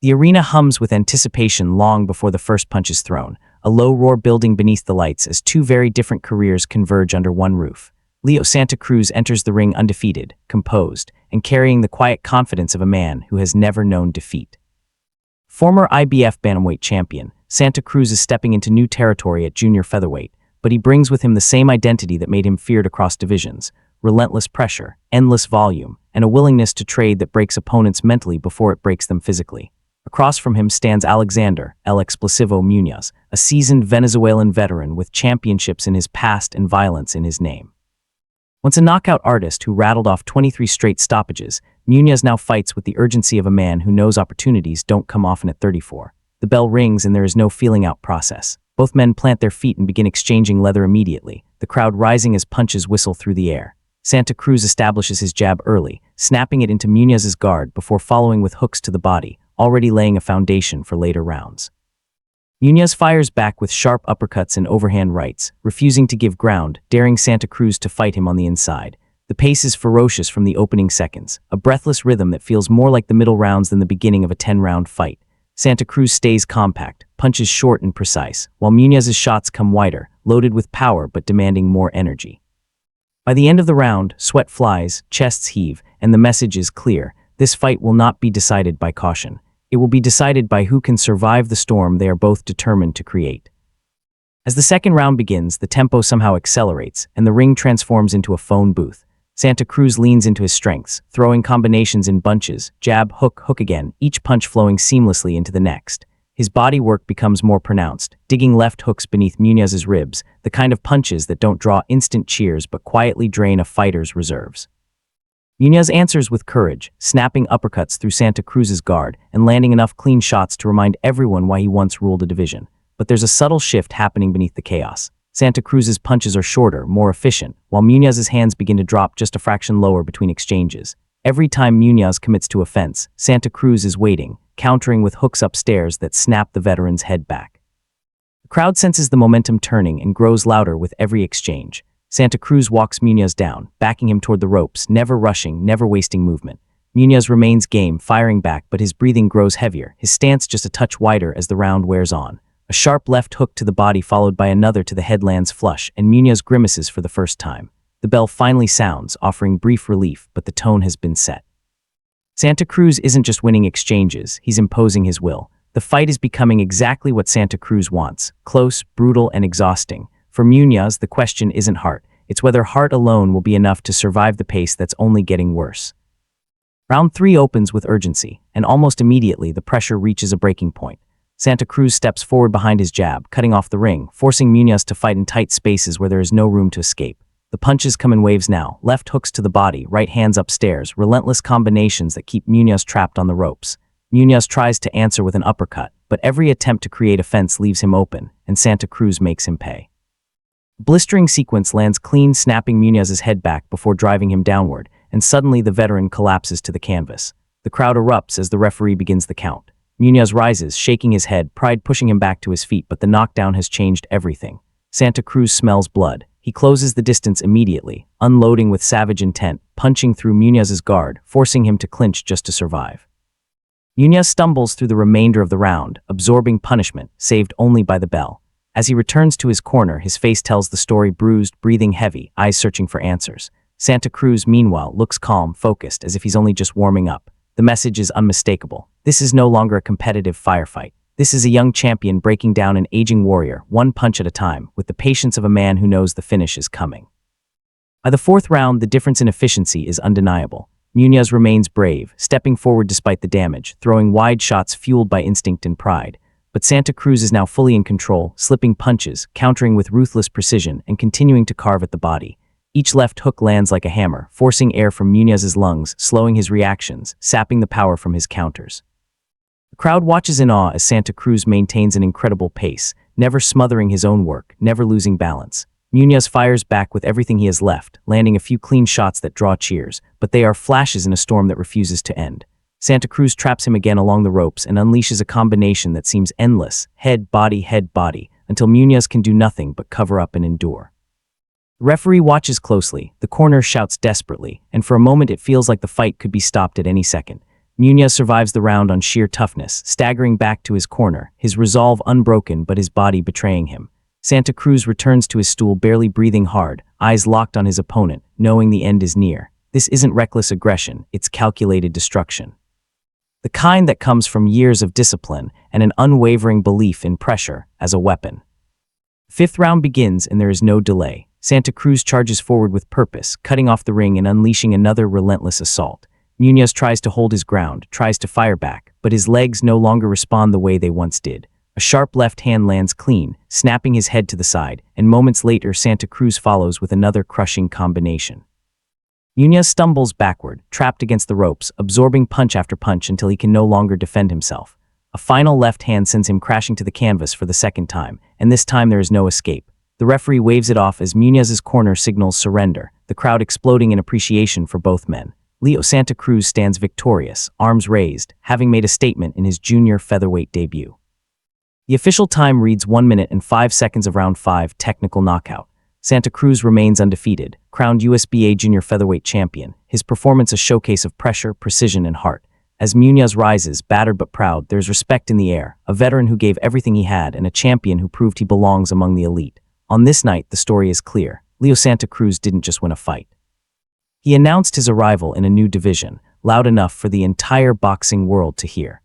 The arena hums with anticipation long before the first punch is thrown, a low roar building beneath the lights as two very different careers converge under one roof. Leo Santa Cruz enters the ring undefeated, composed, and carrying the quiet confidence of a man who has never known defeat. Former IBF bantamweight champion, Santa Cruz is stepping into new territory at junior featherweight, but he brings with him the same identity that made him feared across divisions: relentless pressure, endless volume, and a willingness to trade that breaks opponents mentally before it breaks them physically. Across from him stands Alexander El Explosivo Muñoz, a seasoned Venezuelan veteran with championships in his past and violence in his name. Once a knockout artist who rattled off 23 straight stoppages, Muñoz now fights with the urgency of a man who knows opportunities don't come often at 34. The bell rings and there is no feeling out process. Both men plant their feet and begin exchanging leather immediately, the crowd rising as punches whistle through the air. Santa Cruz establishes his jab early, snapping it into Muñoz's guard before following with hooks to the body, already laying a foundation for later rounds. Muñoz fires back with sharp uppercuts and overhand rights, refusing to give ground, daring Santa Cruz to fight him on the inside. The pace is ferocious from the opening seconds, a breathless rhythm that feels more like the middle rounds than the beginning of a 10-round fight. Santa Cruz stays compact, punches short and precise, while Muñoz's shots come wider, loaded with power but demanding more energy. By the end of the round, sweat flies, chests heave, and the message is clear: this fight will not be decided by caution. It will be decided by who can survive the storm they are both determined to create. As the second round begins, the tempo somehow accelerates, and the ring transforms into a phone booth. Santa Cruz leans into his strengths, throwing combinations in bunches, jab, hook, hook again, each punch flowing seamlessly into the next. His body work becomes more pronounced, digging left hooks beneath Muñoz's ribs, the kind of punches that don't draw instant cheers but quietly drain a fighter's reserves. Muñoz answers with courage, snapping uppercuts through Santa Cruz's guard and landing enough clean shots to remind everyone why he once ruled a division. But there's a subtle shift happening beneath the chaos. Santa Cruz's punches are shorter, more efficient, while Muñoz's hands begin to drop just a fraction lower between exchanges. Every time Muñoz commits to offense, Santa Cruz is waiting, countering with hooks upstairs that snap the veteran's head back. The crowd senses the momentum turning and grows louder with every exchange. Santa Cruz walks Muñoz down, backing him toward the ropes, never rushing, never wasting movement. Muñoz remains game, firing back, but his breathing grows heavier, his stance just a touch wider as the round wears on. A sharp left hook to the body followed by another to the head lands flush, and Muñoz grimaces for the first time. The bell finally sounds, offering brief relief, but the tone has been set. Santa Cruz isn't just winning exchanges, he's imposing his will. The fight is becoming exactly what Santa Cruz wants: close, brutal, and exhausting. For Muñoz, the question isn't heart. It's whether heart alone will be enough to survive the pace that's only getting worse. Round 3 opens with urgency, and almost immediately the pressure reaches a breaking point. Santa Cruz steps forward behind his jab, cutting off the ring, forcing Muñoz to fight in tight spaces where there is no room to escape. The punches come in waves now, left hooks to the body, right hands upstairs, relentless combinations that keep Muñoz trapped on the ropes. Muñoz tries to answer with an uppercut, but every attempt to create offense leaves him open, and Santa Cruz makes him pay. Blistering sequence lands clean, snapping Muñoz's head back before driving him downward, and suddenly the veteran collapses to the canvas. The crowd erupts as the referee begins the count. Muñoz rises, shaking his head, pride pushing him back to his feet, but the knockdown has changed everything. Santa Cruz smells blood. He closes the distance immediately, unloading with savage intent, punching through Muñoz's guard, forcing him to clinch just to survive. Muñoz stumbles through the remainder of the round, absorbing punishment, saved only by the bell. As he returns to his corner, his face tells the story: bruised, breathing heavy, eyes searching for answers. Santa Cruz, meanwhile, looks calm, focused, as if he's only just warming up. The message is unmistakable. This is no longer a competitive firefight. This is a young champion breaking down an aging warrior, one punch at a time, with the patience of a man who knows the finish is coming. By the 4th round, the difference in efficiency is undeniable. Muñoz remains brave, stepping forward despite the damage, throwing wide shots fueled by instinct and pride. But Santa Cruz is now fully in control, slipping punches, countering with ruthless precision, and continuing to carve at the body. Each left hook lands like a hammer, forcing air from Muñoz's lungs, slowing his reactions, sapping the power from his counters. The crowd watches in awe as Santa Cruz maintains an incredible pace, never smothering his own work, never losing balance. Muñoz fires back with everything he has left, landing a few clean shots that draw cheers, but they are flashes in a storm that refuses to end. Santa Cruz traps him again along the ropes and unleashes a combination that seems endless, head, body, until Muñoz can do nothing but cover up and endure. The referee watches closely, the corner shouts desperately, and for a moment it feels like the fight could be stopped at any second. Muñoz survives the round on sheer toughness, staggering back to his corner, his resolve unbroken but his body betraying him. Santa Cruz returns to his stool, barely breathing hard, eyes locked on his opponent, knowing the end is near. This isn't reckless aggression, it's calculated destruction. The kind that comes from years of discipline and an unwavering belief in pressure as a weapon. Fifth round begins and there is no delay. Santa Cruz charges forward with purpose, cutting off the ring and unleashing another relentless assault. Muñoz tries to hold his ground, tries to fire back, but his legs no longer respond the way they once did. A sharp left hand lands clean, snapping his head to the side, and moments later Santa Cruz follows with another crushing combination. Muñoz stumbles backward, trapped against the ropes, absorbing punch after punch until he can no longer defend himself. A final left hand sends him crashing to the canvas for the second time, and this time there is no escape. The referee waves it off as Muñoz's corner signals surrender, the crowd exploding in appreciation for both men. Santa Cruz stands victorious, arms raised, having made a statement in his junior featherweight debut. The official time reads 1 minute and 5 seconds of round 5, technical knockout. Santa Cruz remains undefeated, crowned USBA junior featherweight champion, his performance a showcase of pressure, precision, and heart. As Muñoz rises, battered but proud, there's respect in the air, a veteran who gave everything he had and a champion who proved he belongs among the elite. On this night, the story is clear. Santa Cruz didn't just win a fight. He announced his arrival in a new division, loud enough for the entire boxing world to hear.